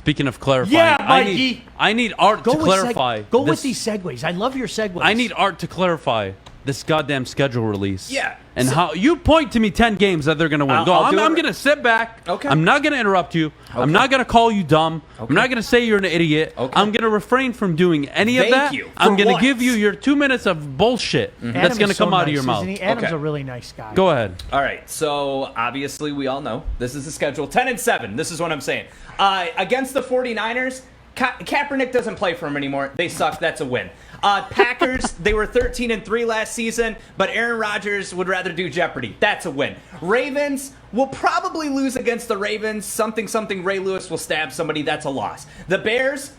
Speaking of clarifying, Yeah, Mikey. I need Art to clarify. Go with these segues. I love your segues. I need Art to clarify this goddamn schedule release. Yeah. And how you point to me 10 games that they're going to win. I'm going to sit back. Okay. I'm not going to interrupt you. Okay. I'm not going to call you dumb. Okay. I'm not going to say you're an idiot. Okay. I'm going to refrain from doing any of that. I'm going to give you your 2 minutes of bullshit that's going to come out of your mouth. Adam's a really nice guy. Go ahead. All right. So, obviously, we all know this is the schedule. 10-7. This is what I'm saying. Against the 49ers, Kaepernick doesn't play for them anymore. They suck. That's a win. Packers, they were 13-3 last season, but Aaron Rodgers would rather do Jeopardy. That's a win. Ravens will probably lose against the Ravens. Something Ray Lewis will stab somebody. That's a loss. The Bears,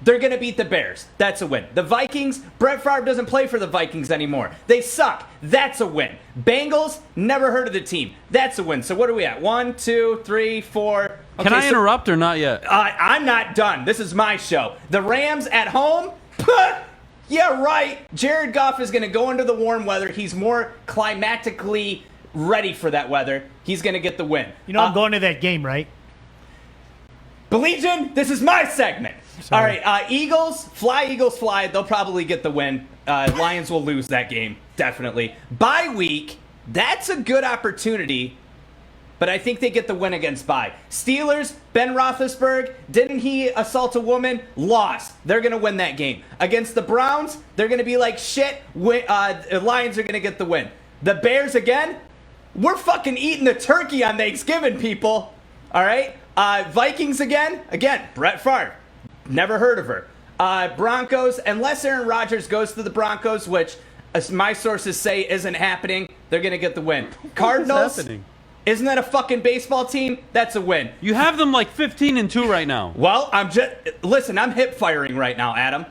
they're going to beat the Bears. That's a win. The Vikings, Brett Favre doesn't play for the Vikings anymore. They suck. That's a win. Bengals, never heard of the team. That's a win. So what are we at? 1, 2, 3, 4. Okay, Can I interrupt or not yet? I'm not done. This is my show. The Rams at home? Yeah, right. Jared Goff is going to go into the warm weather. He's more climatically ready for that weather. He's going to get the win. You know I'm going to that game, right? Baligian, this is my segment. Sorry. All right, Eagles fly. They'll probably get the win. Lions will lose that game, definitely. Bye week, that's a good opportunity, but I think they get the win against bye. Steelers, Ben Roethlisberger, didn't he assault a woman? Lost. They're going to win that game. Against the Browns, they're going to be like shit. Lions are going to get the win. The Bears, again, we're fucking eating the turkey on Thanksgiving, people. All right? Vikings again, Brett Favre. Never heard of her. Broncos, unless Aaron Rodgers goes to the Broncos, which my sources say isn't happening, they're going to get the win. Cardinals, isn't that a fucking baseball team? That's a win. You have them like 15-2 right now. Well, I'm hip firing right now, Adam.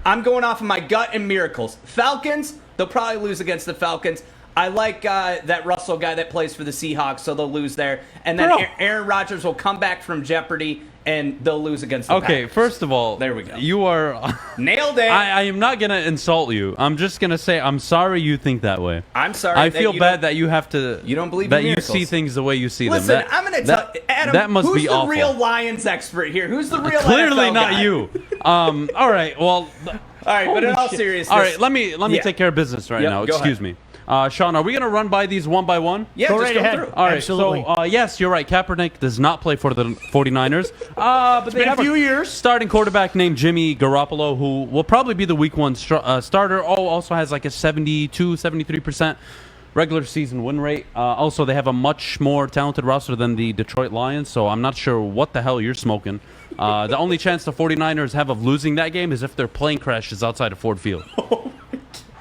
I'm going off of my gut and miracles. Falcons, they'll probably lose against the Falcons. I like that Russell guy that plays for the Seahawks, so they'll lose there. And then Aaron Rodgers will come back from Jeopardy, and they'll lose against the Packers. First of all, there we go. You are nailed it. I am not gonna insult you. I'm just gonna say I'm sorry you think that way. I'm sorry. I feel bad that you have to. You don't believe that in miracles. You see things the way you see them. Listen, I'm gonna tell Adam. That must who's be the awful. real Lions expert here? Who's the real clearly NFL not guy? you. All right. Well. All right, but in all seriousness. All right. Let me take care of business right now. Excuse me. Sean, are we going to run by these one by one? Yeah, go just right go ahead. through. All right, absolutely. So, yes, you're right. Kaepernick does not play for the 49ers. But they have a few years. Starting quarterback named Jimmy Garoppolo, who will probably be the week one starter. Also has like a 73% regular season win rate. Also, they have a much more talented roster than the Detroit Lions, so I'm not sure what the hell you're smoking. The only chance the 49ers have of losing that game is if their plane crashes outside of Ford Field. Oh, my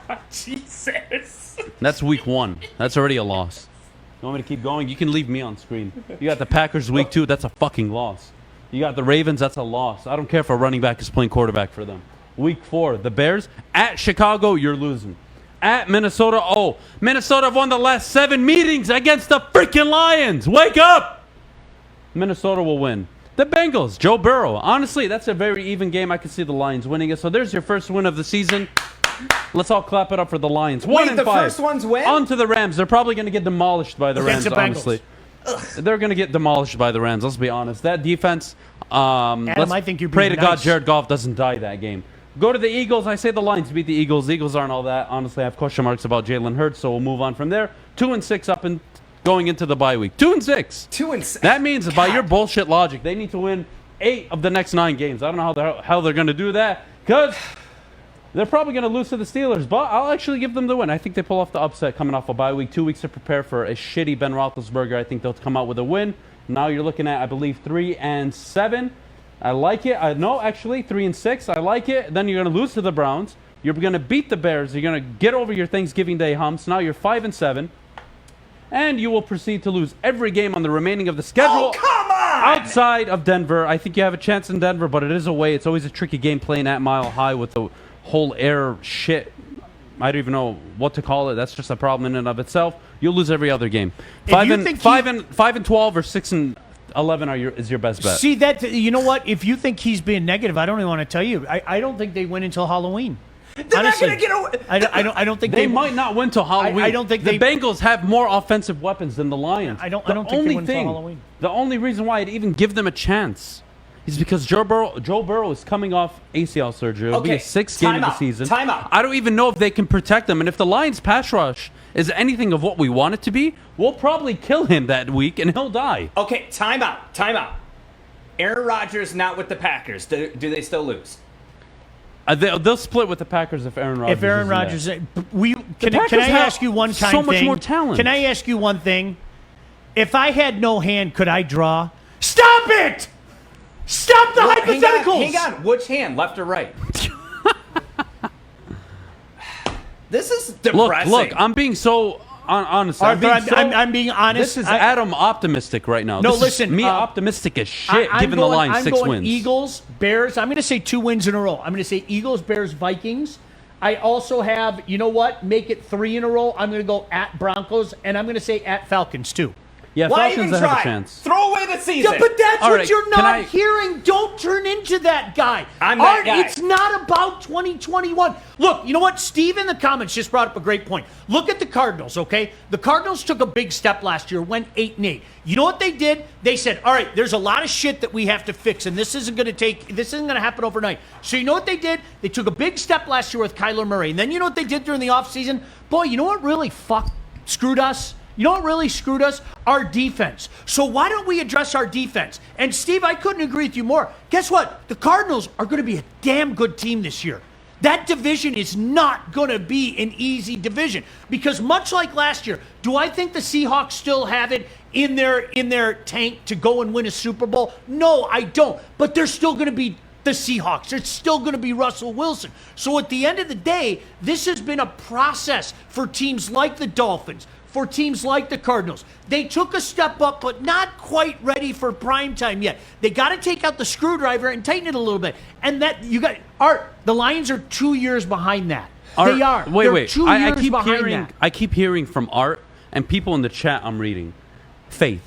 God, Jesus. That's week one. That's already a loss. You want me to keep going? You can leave me on screen. You got the Packers week 2. That's a fucking loss. You got the Ravens. That's a loss. I don't care if a running back is playing quarterback for them. Week 4, the Bears. At Chicago, you're losing. At Minnesota, Minnesota won the last 7 meetings against the freaking Lions. Wake up! Minnesota will win. The Bengals, Joe Burrow. Honestly, that's a very even game. I could see the Lions winning it. So there's your first win of the season. Let's all clap it up for the Lions. Wait, the first one's win? On to the Rams. They're probably going to get demolished by the Rams, honestly. They're going to get demolished by the Rams, let's be honest. That defense, Adam, I think you're pray being to God nice. Jared Goff doesn't die that game. Go to the Eagles. I say the Lions beat the Eagles. The Eagles aren't all that. Honestly, I have question marks about Jalen Hurts, so we'll move on from there. 2-6 up and going into the bye week. 2-6. 2-6. That means by your bullshit logic, they need to win 8 of the next 9 games. I don't know how they're going to do that because they're probably going to lose to the Steelers, but I'll actually give them the win. I think they pull off the upset coming off a bye week. 2 weeks to prepare for a shitty Ben Roethlisberger. I think they'll come out with a win. Now you're looking at, I believe, 3-7. I like it. No, actually, 3-6. I like it. Then you're going to lose to the Browns. You're going to beat the Bears. You're going to get over your Thanksgiving Day humps. Now you're 5-7. And you will proceed to lose every game on the remaining of the schedule. Oh, come on! Outside of Denver. I think you have a chance in Denver, but it is away. It's always a tricky game playing at Mile High with the whole air shit. I don't even know what to call it. That's just a problem in and of itself. You'll lose every other game. 5-12 or 6-11 is your best bet. See that? You know what? If you think he's being negative, I don't even want to tell you. I don't think they win until Halloween. They're Honestly, not going to get away. I don't think they might not win till Halloween. I don't think the Bengals have more offensive weapons than the Lions. I don't think they win till Halloween. The only reason why I'd even give them a chance is because Joe Burrow is coming off ACL surgery. It'll be Okay, his 6th game of the timeout, season. timeout. I don't even know if they can protect him. And if the Lions pass rush is anything of what we want it to be, we'll probably kill him that week and he'll die. Okay, timeout. Aaron Rodgers not with the Packers. Do they still lose? They'll split with the Packers if Aaron Rodgers. If Aaron isn't there. Rodgers, can Packers I have ask you one so kind much thing? more talent. Can I ask you one thing? If I had no hand, could I draw? Stop it! Stop the hypotheticals! Hang on. Which hand, left or right? This is depressing. Look, I'm being so honest. Arthur, I'm being honest. This is Adam optimistic right now. No, This is listen, me optimistic as shit, I'm given going, the line I'm 6 going wins. Eagles, Bears. I'm going to say 2 wins in a row. I'm going to say Eagles, Bears, Vikings. I also have, you know what? Make it 3 in a row. I'm going to go at Broncos, and I'm going to say at Falcons, too. Yeah, Why Falcons even have try? a chance. Throw away the season. Yeah, but that's All what right, you're can not I- hearing. Don't turn into that guy. I'm that guy. It's not about 2021. Look, you know what? Steve in the comments just brought up a great point. Look at the Cardinals, okay? The Cardinals took a big step last year, went 8-8. You know what they did? They said, all right, there's a lot of shit that we have to fix, and this isn't going to happen overnight. So you know what they did? They took a big step last year with Kyler Murray. And then you know what they did during the offseason? Boy, you know what really screwed us? You know what really screwed us? Our defense. So why don't we address our defense? And Steve, I couldn't agree with you more. Guess what? The Cardinals are going to be a damn good team this year. That division is not going to be an easy division because much like last year, do I think the Seahawks still have it in their tank to go and win a Super Bowl? No, I don't. But they're still going to be the Seahawks. It's still going to be Russell Wilson. So at the end of the day, this has been a process for teams like the Dolphins, for teams like the Cardinals. They took a step up, but not quite ready for prime time yet. They got to take out the screwdriver and tighten it a little bit. And that the Lions are 2 years behind that. They are. Wait. 2 years behind that. I keep hearing from Art and people in the chat I'm reading. Faith.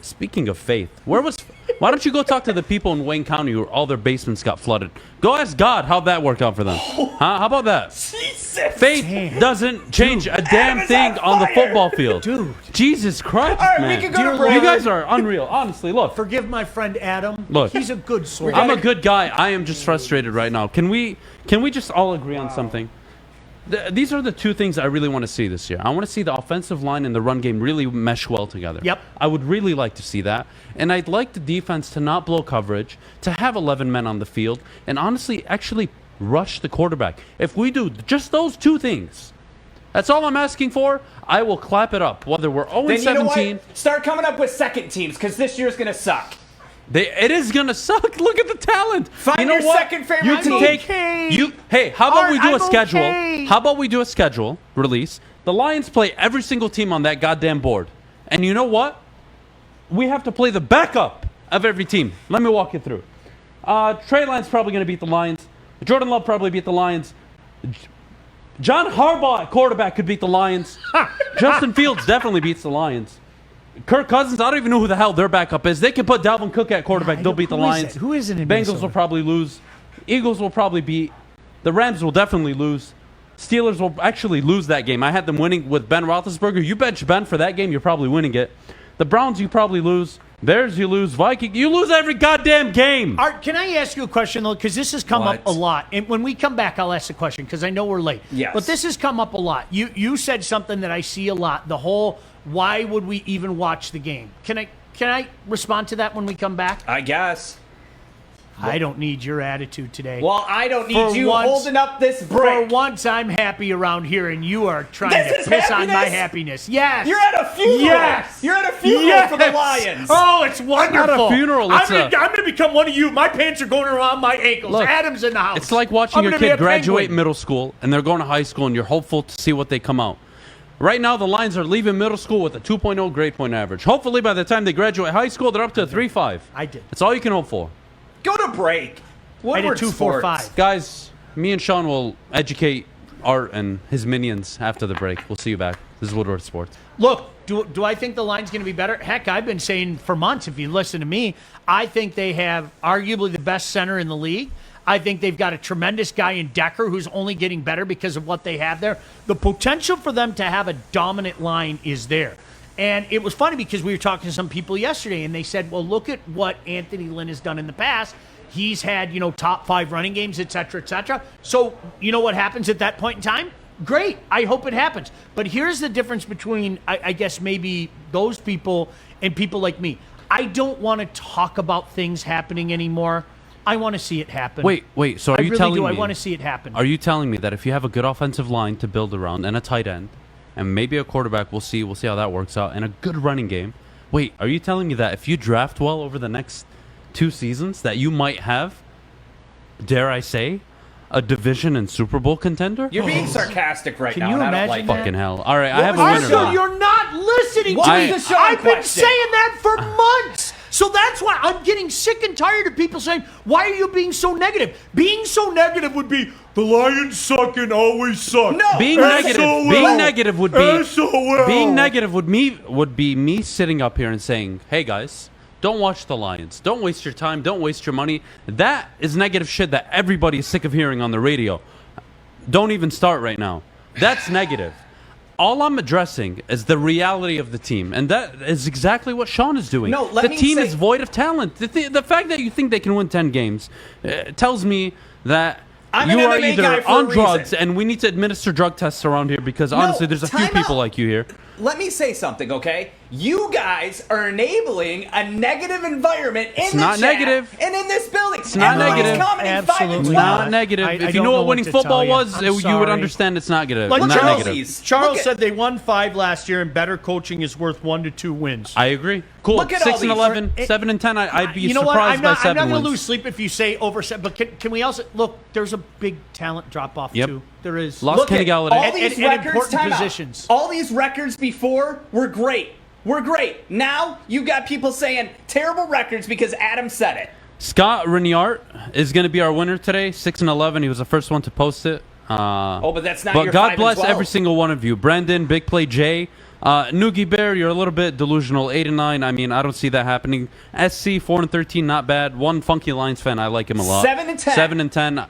Speaking of faith, why don't you go talk to the people in Wayne County who all their basements got flooded? Go ask God how that worked out for them. Huh? How about that? Jesus. Faith doesn't change a damn thing on the football field. Dude. Jesus Christ, All right, man. we can go to break. You guys are unreal. Honestly, look. Forgive my friend Adam. Look. He's a good sort. I'm a good guy. I am just frustrated right now. Can we just all agree on something? These are the 2 things I really want to see this year. I want to see the offensive line and the run game really mesh well together. Yep. I would really like to see that. And I'd like the defense to not blow coverage, to have 11 men on the field, and honestly, actually rush the quarterback. If we do just those 2 things, that's all I'm asking for. I will clap it up. Whether we're 0-17. Then you know what? Start coming up with second teams because this year's going to suck. It is gonna suck. Look at the talent. Find you know your what? second favorite You can team. take Okay. you. Hey, how about we do a I'm schedule? okay. How about we do a schedule release? The Lions play every single team on that goddamn board, and you know what? We have to play the backup of every team. Let me walk you through. Trey Lance probably gonna beat the Lions. Jordan Love probably beat the Lions. John Harbaugh at quarterback could beat the Lions. Justin Fields definitely beats the Lions. Kirk Cousins, I don't even know who the hell their backup is. They can put Dalvin Cook at quarterback. They'll beat the Lions. Who is it in Bengals Minnesota? will probably lose. Eagles will probably beat. The Rams will definitely lose. Steelers will actually lose that game. I had them winning with Ben Roethlisberger. You bench Ben for that game, you're probably winning it. The Browns, you probably lose. Bears, you lose. Vikings, you lose every goddamn game. Art, can I ask you a question, though? Because this has come up a lot. And when we come back, I'll ask the question because I know we're late. Yes. But this has come up a lot. You said something that I see a lot. The whole, why would we even watch the game? Can I respond to that when we come back? I guess. I don't need your attitude today. Well, I don't need For you once- holding up this For break. once, I'm happy around here, and you are trying This to is piss on my happiness? happiness. Yes. You're at a funeral. Yes. You're at a funeral Yes. for the Lions. Oh, it's wonderful. not a funeral, I'm it's going to become one of you. My pants are going around my ankles. Look, Adam's in the house. It's like watching I'm your gonna be kid a graduate penguin. middle school and they're going to high school and you're hopeful to see what they come out. Right now, the Lions are leaving middle school with a 2.0 grade point average. Hopefully, by the time they graduate high school, they're up to a 3.5. I did. That's all you can hope for. Go to break. I did Woodward 2.45. Sports. Guys, me and Sean will educate Art and his minions after the break. We'll see you back. This is Woodward Sports. Look, do I think the line's going to be better? Heck, I've been saying for months, if you listen to me, I think they have arguably the best center in the league. I think they've got a tremendous guy in Decker who's only getting better because of what they have there. The potential for them to have a dominant line is there. And it was funny because we were talking to some people yesterday, and they said, well, look at what Anthony Lynn has done in the past. He's had, top 5 running games, et cetera, et cetera. So you know what happens at that point in time? Great. I hope it happens. But here's the difference between, I guess, maybe those people and people like me. I don't want to talk about things happening anymore. I want to see it happen. Wait. So are you really telling do. me? I want to see it happen. Are you telling me that if you have a good offensive line to build around and a tight end, and maybe a quarterback, we'll see how that works out, and a good running game. Wait, are you telling me that if you draft well over the next 2 seasons, that you might have, dare I say, a division and Super Bowl contender? You're being sarcastic right Can now. you and I don't imagine like that? it. Fucking hell. All right, I have a was winner. your- Arthur, now. you're not listening to What me. was the Sean I've been question? saying that for months. So that's why I'm getting sick and tired of people saying, why are you being so negative? Being so negative would be, the Lions suck and always suck. No. Being negative would be me sitting up here and saying, "Hey guys, don't watch the Lions. Don't waste your time. Don't waste your money." That is negative shit that everybody is sick of hearing on the radio. Don't even start right now. That's negative. All I'm addressing is the reality of the team, and that is exactly what Sean is doing. No, let the me team say- is void of talent. The fact that you think they can win 10 games tells me that I'm you an are MMA guy either for a on reason. drugs, and we need to administer drug tests around here because honestly, there's a few time people out. like you here. Let me say something, okay? You guys are enabling a negative environment in It's the not chat negative. and in this building. It's not Everybody's negative. commenting 5 and Absolutely 12. Not negative. I If you don't know know what winning what to football tell you. was, I'm you would sorry. understand it's not negative. Like not Charles- negative. Charles Look at- said they won 5 last year, and better coaching is worth 1 to 2 wins. I agree. Cool. Look at 6 all and these. 11, It- 7 and 10. I'd be you know what? surprised I'm by not 7 going to wins. lose sleep if you say over 7. But can we also look? There's a big talent drop off Yep. too. There is. Lost Look Kenny at Galladay. all And- these and records. important Time out. positions. All these records before were great. We're great. Now you got people saying terrible records because Adam said it. Scott Reniart is going to be our winner today. 6 and 11. He was the first one to post it. But that's not But your God 5 bless and 12. every single one of you. Brandon, Big Play Jay, Noogie Bear, you're a little bit delusional. 8 and 9. I mean, I don't see that happening. SC 4 and 13, not bad. One Funky Lions fan, I like him a lot. 7 and 10. 7 and 10.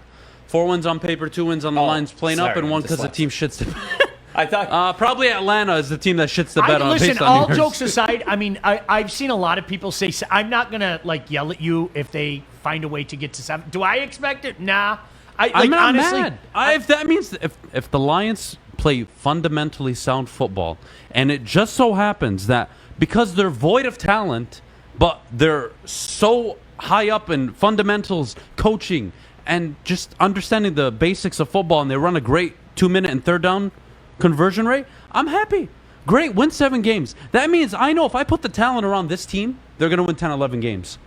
4 wins on paper, 2 wins on the Lions playing up, sorry, and 1 I'm because the dyslexic. team shits the I thought probably Atlanta is the team that shits the bed on Listen, based on all yours. jokes aside, I mean, I've seen a lot of people say, I'm not going to yell at you if they find a way to get to 7. Do I expect it? Nah. I'm not honestly, mad. If that means if the Lions play fundamentally sound football, and it just so happens that because they're void of talent, but they're so high up in fundamentals, coaching, and just understanding the basics of football, and they run a great 2-minute and third down conversion rate, I'm happy. Great, win 7 games. That means I know if I put the talent around this team, they're going to win 10, 11 games.